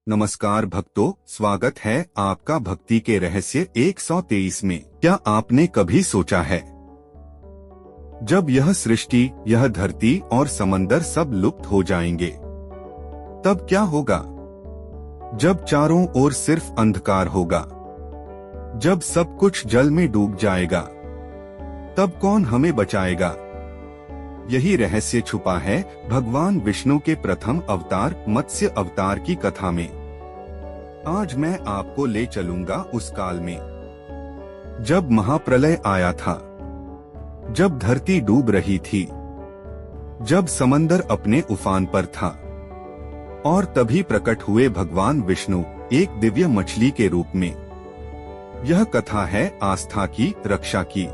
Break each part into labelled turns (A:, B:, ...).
A: नमस्कार भक्तों, स्वागत है आपका भक्ति के रहस्य 123 में। क्या आपने कभी सोचा है, जब यह सृष्टि, यह धरती और समंदर सब लुप्त हो जाएंगे, तब क्या होगा? जब चारों ओर सिर्फ अंधकार होगा, जब सब कुछ जल में डूब जाएगा, तब कौन हमें बचाएगा? यही रहस्य छुपा है भगवान विष्णु के प्रथम अवतार मत्स्य अवतार की कथा में। आज मैं आपको ले चलूंगा उस काल में, जब महाप्रलय आया था, जब धरती डूब रही थी, जब समंदर अपने उफान पर था, और तभी प्रकट हुए भगवान विष्णु एक दिव्य मछली के रूप में। यह कथा है आस्था की, रक्षा की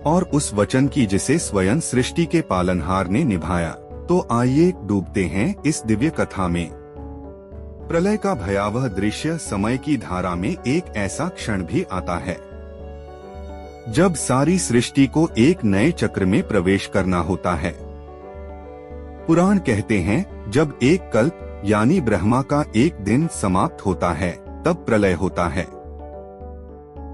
A: और उस वचन की जिसे स्वयं सृष्टि के पालनहार ने निभाया। तो आइए डूबते हैं इस दिव्य कथा में। प्रलय का भयावह दृश्य। समय की धारा में एक ऐसा क्षण भी आता है जब सारी सृष्टि को एक नए चक्र में प्रवेश करना होता है। पुराण कहते हैं, जब एक कल्प यानी ब्रह्मा का एक दिन समाप्त होता है, तब प्रलय होता है।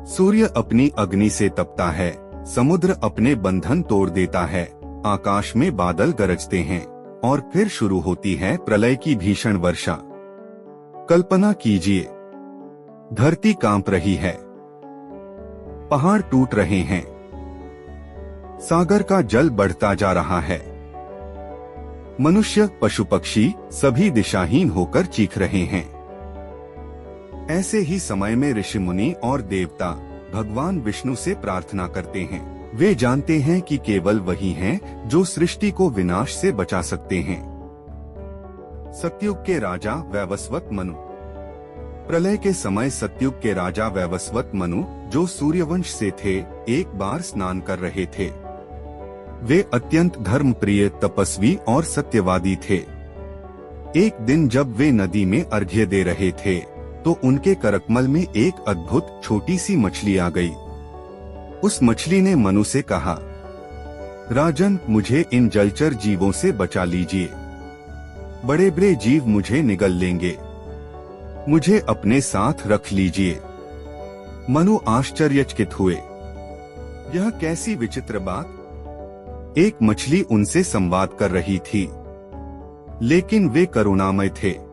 A: सूर्य अपनी अग्नि से तपता है, समुद्र अपने बंधन तोड़ देता है, आकाश में बादल गरजते हैं और फिर शुरू होती है प्रलय की भीषण वर्षा। कल्पना कीजिए, धरती कांप रही है, पहाड़ टूट रहे हैं, सागर का जल बढ़ता जा रहा है, मनुष्य, पशु पक्षी सभी दिशाहीन होकर चीख रहे हैं। ऐसे ही समय में ऋषि मुनि और देवता भगवान विष्णु से प्रार्थना करते हैं। वे जानते हैं कि केवल वही हैं जो सृष्टि को विनाश से बचा सकते हैं। सतयुग के राजा वैवस्वत मनु। प्रलय के समय सतयुग के राजा वैवस्वत मनु, जो सूर्यवंश से थे, एक बार स्नान कर रहे थे। वे अत्यंत धर्मप्रिय, तपस्वी और सत्यवादी थे। एक दिन जब वे नदी में अर्घ्य दे रहे थे, तो उनके करकमल में एक अद्भुत छोटी सी मछली आ गई। उस मछली ने मनु से कहा, राजन, मुझे इन जलचर जीवों से बचा लीजिए। बड़े बड़े जीव मुझे निगल लेंगे, मुझे अपने साथ रख लीजिए। मनु आश्चर्यचकित हुए। यह कैसी विचित्र बात! एक मछली उनसे संवाद कर रही थी, लेकिन वे करुणामय थे।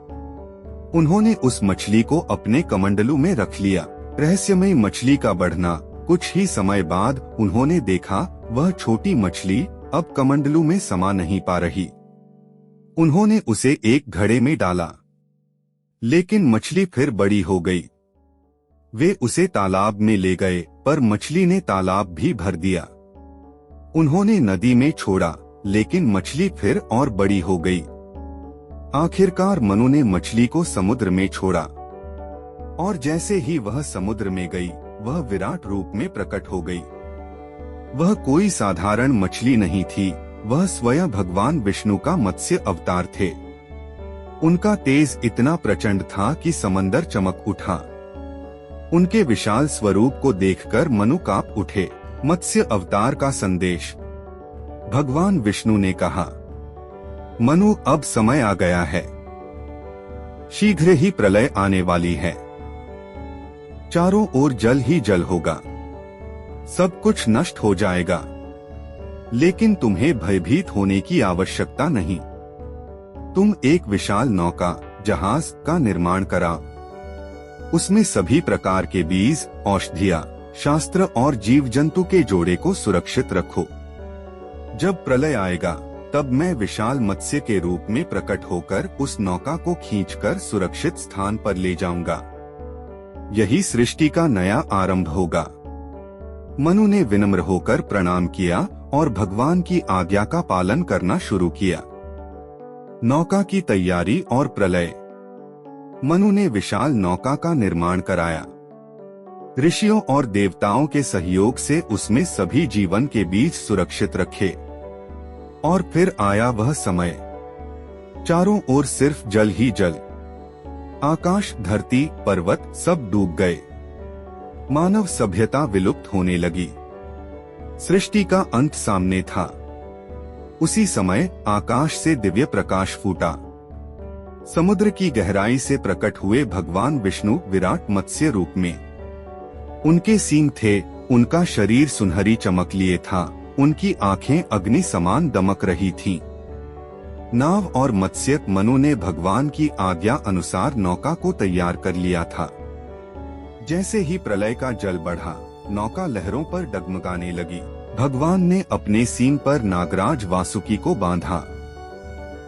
A: उन्होंने उस मछली को अपने कमंडलू में रख लिया। रहस्यमयी मछली का बढ़ना। कुछ ही समय बाद उन्होंने देखा, वह छोटी मछली अब कमंडलू में समा नहीं पा रही। उन्होंने उसे एक घड़े में डाला, लेकिन मछली फिर बड़ी हो गई। वे उसे तालाब में ले गए, पर मछली ने तालाब भी भर दिया। उन्होंने नदी में छोड़ा, लेकिन मछली फिर और बड़ी हो गई। आखिरकार मनु ने मछली को समुद्र में छोड़ा, और जैसे ही वह समुद्र में गई, वह विराट रूप में प्रकट हो गई। वह कोई साधारण मछली नहीं थी, वह स्वयं भगवान विष्णु का मत्स्य अवतार थे। उनका तेज इतना प्रचंड था कि समंदर चमक उठा। उनके विशाल स्वरूप को देखकर मनु कांप उठे। मत्स्य अवतार का संदेश। भगवान विष्णु ने कहा, मनु, अब समय आ गया है, शीघ्र ही प्रलय आने वाली है। चारों ओर जल ही जल होगा, सब कुछ नष्ट हो जाएगा, लेकिन तुम्हें भयभीत होने की आवश्यकता नहीं। तुम एक विशाल नौका, जहाज का निर्माण कराओ। उसमें सभी प्रकार के बीज, औषधियां, शास्त्र और जीव जंतु के जोड़े को सुरक्षित रखो। जब प्रलय आएगा, तब मैं विशाल मत्स्य के रूप में प्रकट होकर उस नौका को खींचकर सुरक्षित स्थान पर ले जाऊंगा। यही सृष्टि का नया आरंभ होगा। मनु ने विनम्र होकर प्रणाम किया और भगवान की आज्ञा का पालन करना शुरू किया। नौका की तैयारी और प्रलय। मनु ने विशाल नौका का निर्माण कराया। ऋषियों और देवताओं के सहयोग से उसमें सभी जीवन के बीज सुरक्षित रखे। और फिर आया वह समय, चारों ओर सिर्फ जल ही जल। आकाश, धरती, पर्वत सब डूब गए। मानव सभ्यता विलुप्त होने लगी। सृष्टि का अंत सामने था। उसी समय आकाश से दिव्य प्रकाश फूटा। समुद्र की गहराई से प्रकट हुए भगवान विष्णु विराट मत्स्य रूप में। उनके सींग थे, उनका शरीर सुनहरी चमक लिए था, उनकी आंखें अग्नि समान दमक रही थीं। नाव और मत्स्यक मनु ने भगवान की आज्ञा अनुसार नौका को तैयार कर लिया था। जैसे ही प्रलय का जल बढ़ा, नौका लहरों पर डगमगाने लगी। भगवान ने अपने सींग पर नागराज वासुकी को बांधा।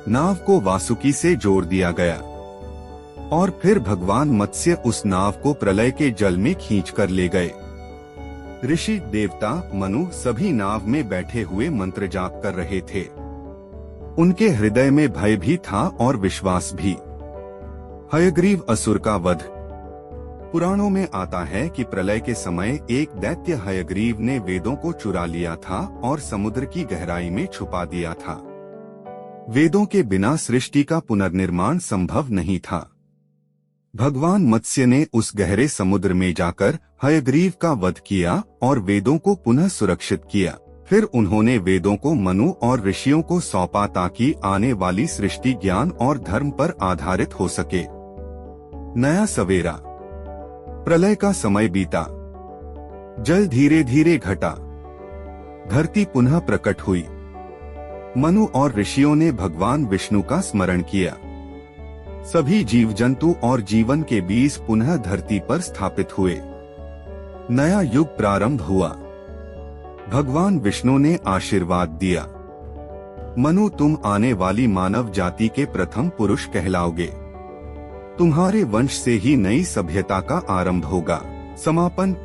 A: नाव को वासुकी से जोड़ दिया गया और फिर भगवान मत्स्य उस नाव को प्रलय के जल में खींच कर ले गए। ऋषि, देवता, मनु सभी नाव में बैठे हुए मंत्र जाप कर रहे थे। उनके हृदय में भय भी था और विश्वास भी। हयग्रीव असुर का वध। पुराणों में आता है कि प्रलय के समय एक दैत्य हयग्रीव ने वेदों को चुरा लिया था और समुद्र की गहराई में छुपा दिया था। वेदों के बिना सृष्टि का पुनर्निर्माण संभव नहीं था। भगवान मत्स्य ने उस गहरे समुद्र में जाकर हयग्रीव का वध किया और वेदों को पुनः सुरक्षित किया। फिर उन्होंने वेदों को मनु और ऋषियों को सौंपा ताकि आने वाली सृष्टि ज्ञान और धर्म पर आधारित हो सके। नया सवेरा। प्रलय का समय बीता। जल धीरे धीरे घटा। धरती पुनः प्रकट हुई। मनु और ऋषियों ने भगवान विष्णु का स्मरण किया। सभी जीव जंतु और जीवन के बीज पुनः धरती पर स्थापित हुए। नया युग प्रारंभ हुआ। भगवान विष्णु ने आशीर्वाद दिया। मनु, तुम आने वाली मानव जाति के प्रथम पुरुष कहलाओगे। तुम्हारे वंश से ही नई सभ्यता का आरंभ होगा। समापन।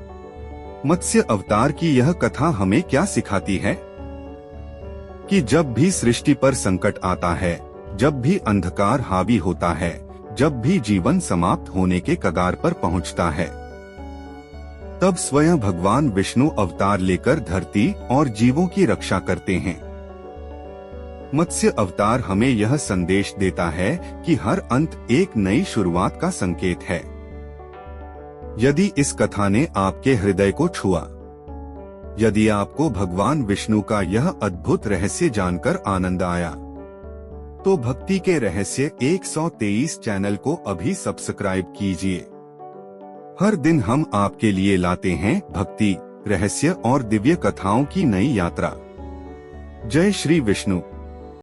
A: मत्स्य अवतार की यह कथा हमें क्या सिखाती है? कि जब भी सृष्टि पर संकट आता है, जब भी अंधकार हावी होता है, जब भी जीवन समाप्त होने के कगार पर पहुंचता है, तब स्वयं भगवान विष्णु अवतार लेकर धरती और जीवों की रक्षा करते हैं। मत्स्य अवतार हमें यह संदेश देता है कि हर अंत एक नई शुरुआत का संकेत है। यदि इस कथा ने आपके हृदय को छुआ, यदि आपको भगवान विष्णु का यह अद्भुत रहस्य जानकर आनंद आया, तो भक्ति के रहस्य 123 चैनल को अभी सब्सक्राइब कीजिए। हर दिन हम आपके लिए लाते हैं भक्ति, रहस्य और दिव्य कथाओं की नई यात्रा। जय श्री विष्णु।